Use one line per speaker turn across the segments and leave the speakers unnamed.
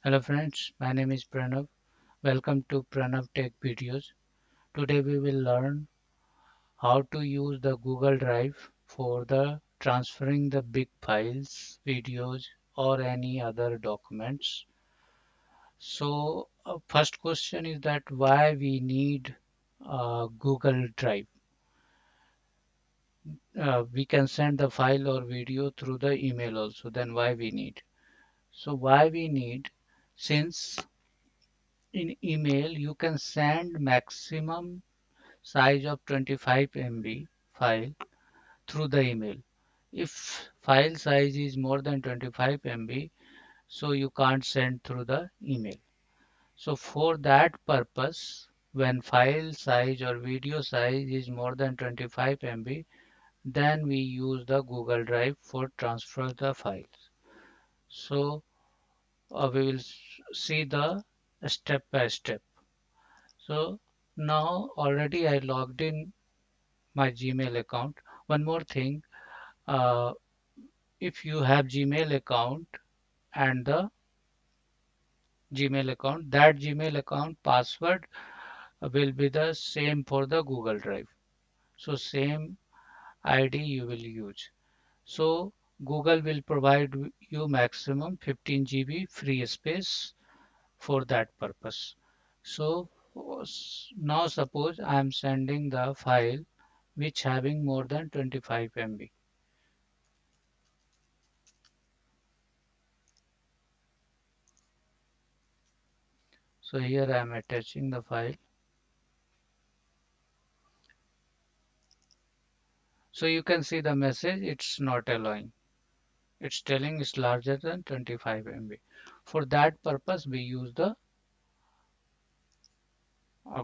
Hello friends, my name is Pranav. Welcome to Pranav Tech Videos. Today we will learn how to use the Google Drive for the transferring the big files, videos or any other documents. So first question is that why we need Google Drive. We can send the file or video through the email also. Then why we need? So why we need, since in email you can send maximum size of 25 MB file through the email. If file size is more than 25 MB, so you can't send through the email. So for that purpose, when file size or video size is more than 25 MB, then we use the Google Drive for transfer the files. So we will see the step by step. So now already I logged in my Gmail account. One more thing, uh, if you have Gmail account and the Gmail account, that Gmail account password will be the same for the Google Drive. So same ID you will use. So Google will provide you maximum 15 GB free space for that purpose. So now suppose I am sending the file which having more than 25 MB. So here I am attaching the file. So you can see the message, it's not allowing. It's telling it's larger than 25 MB. For that purpose, we use the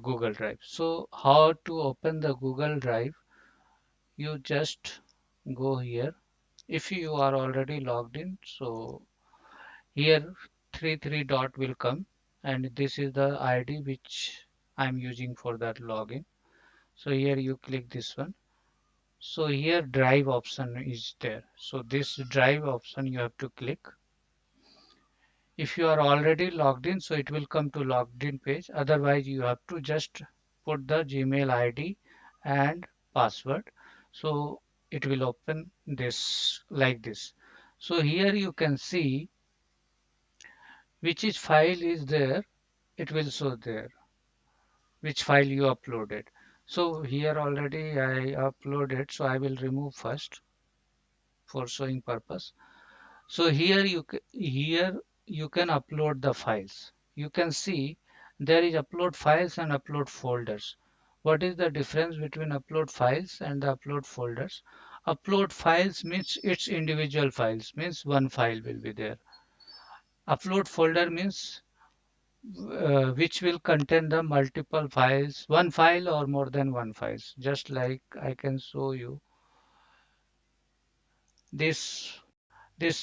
Google Drive. So how to open the Google Drive? You just go here. If you are already logged in, so here three dot will come, and this is the ID which I'm using for that login. So here you click this one. So here drive option is there. So this drive option you have to click. If you are already logged in, so it will come to logged in page. Otherwise, you have to just put the Gmail ID and password. So it will open this like this. So here you can see which is file is there. It will show there which file you uploaded. So here already I uploaded. So I will remove first for showing purpose. So here you can upload the files. You can see there is upload files and upload folders. What is the difference between upload files and the upload folders? Upload files means it's individual files, means one file will be there. Upload folder means which will contain the multiple files, one file or more than one files. Just like I can show you this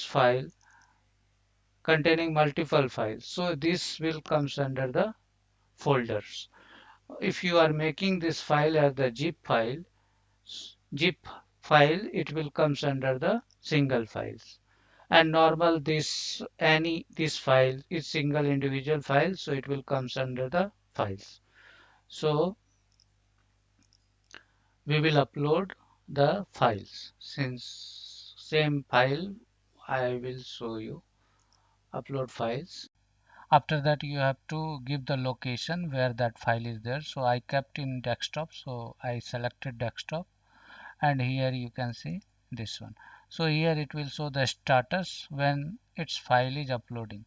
file containing multiple files. So this will comes under the folders. If you are making this file as the zip file, it will comes under the single files. And normal this file is single individual file, so it will comes under the files. So we will upload the files. Since same file, I will show you upload files. After that you have to give the location where that file is there. So I kept in desktop, so I selected desktop, and here you can see this one. So here it will show the status when its file is uploading.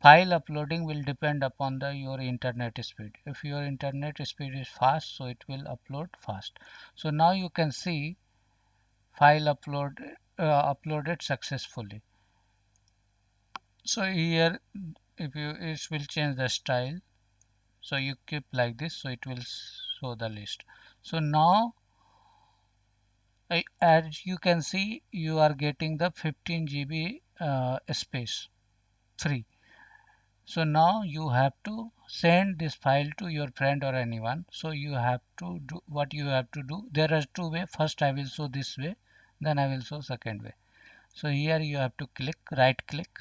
File uploading will depend upon your internet speed. If your internet speed is fast, so it will upload fast. So now you can see file uploaded successfully. So here if you it will change the style. So you keep like this, so it will show the list. So now as you can see, you are getting the 15 GB space free. So now you have to send this file to your friend or anyone. So you have to do what you have to do. There are two ways. First I will show this way, then I will show second way. So here you have to click, right click,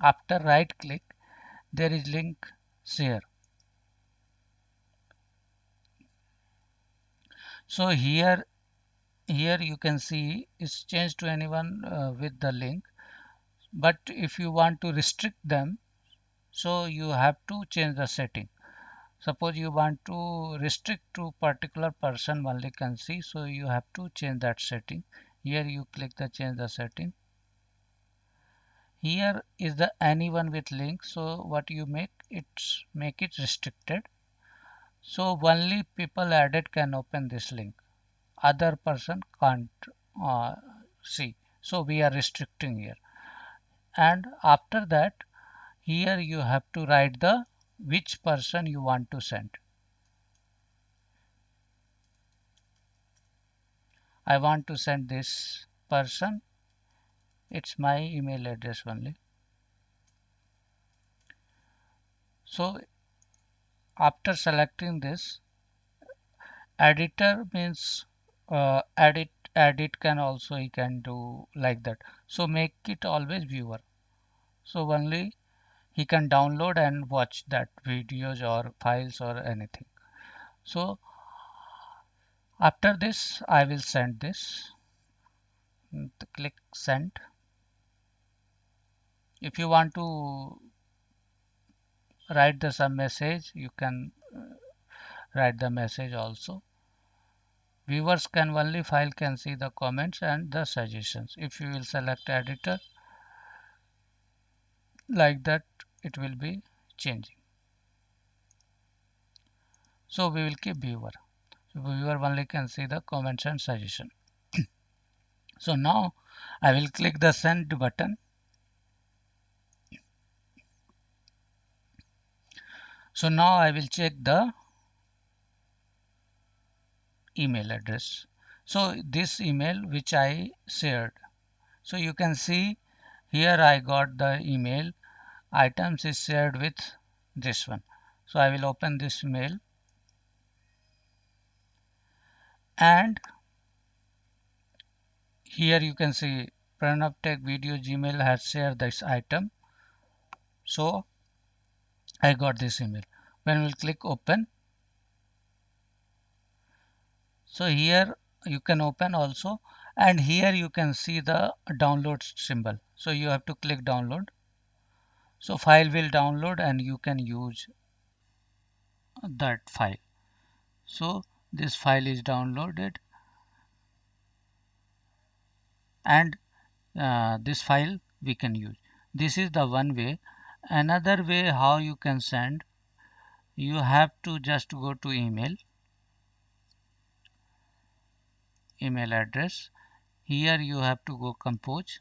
After right click, there is link share. So here you can see it's changed to anyone with the link. But if you want to restrict them, so you have to change the setting. Suppose you want to restrict to particular person only can see, so you have to change that setting. Here you click the change the setting. Here is the anyone with link, so what you make it restricted. So only people added can open this link. Other person can't uh, see. So we are restricting here. And after that, here you have to write the which person you want to send. I want to send this person. It's my email address only. So after selecting this, editor means edit can also he can do like that. So make it always viewer. So only he can download and watch that videos or files or anything. So after this, I will send this. Click send. If you want to write the some message, you can write the message also. Viewers can only file can see the comments and the suggestions. If you will select editor like that, it will be changing. So we will keep viewer. So viewer only can see the comments and suggestion. So now I will click the send button. So now I will check the email address. So this email which I shared. So you can see here I got the email items is shared with this one. So I will open this mail and here you can see Pranav Tech Video Gmail has shared this item. So I got this email. When we'll click open, so here you can open also, and here you can see the download symbol. So you have to click download. So file will download and you can use that file. So this file is downloaded and this file we can use. This is the one way. Another way how you can send, you have to just go to email address. Here you have to go compose.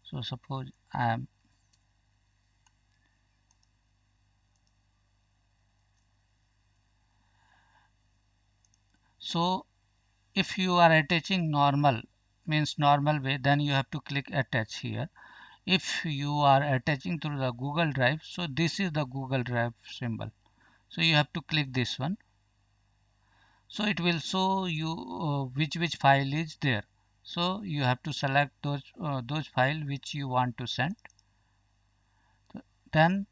So suppose I am so if you are attaching normal means normal way, then you have to click attach here. If you are attaching through the Google Drive, so this is the Google Drive symbol. So you have to click this one. So it will show you which file is there. So you have to select those file which you want to send. Then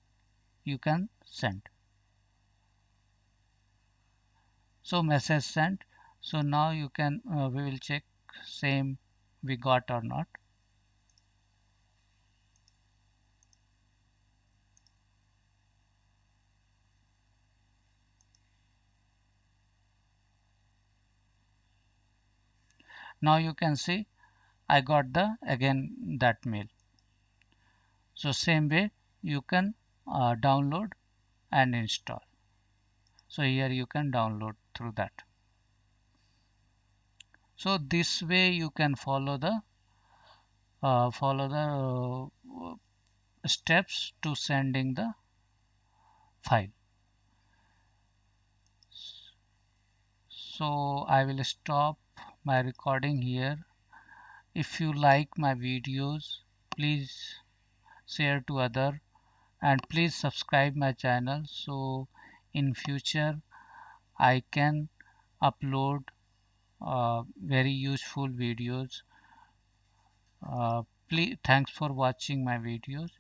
you can send. So message sent. So now you can we will check same we got or not. Now you can see I got the again that mail. So same way you can download and install. So here you can download through that. So this way you can follow the steps to sending the file. So I will stop my recording here. If you like my videos, please share to other and please subscribe my channel so in future I can upload very useful videos. Please thanks for watching my videos.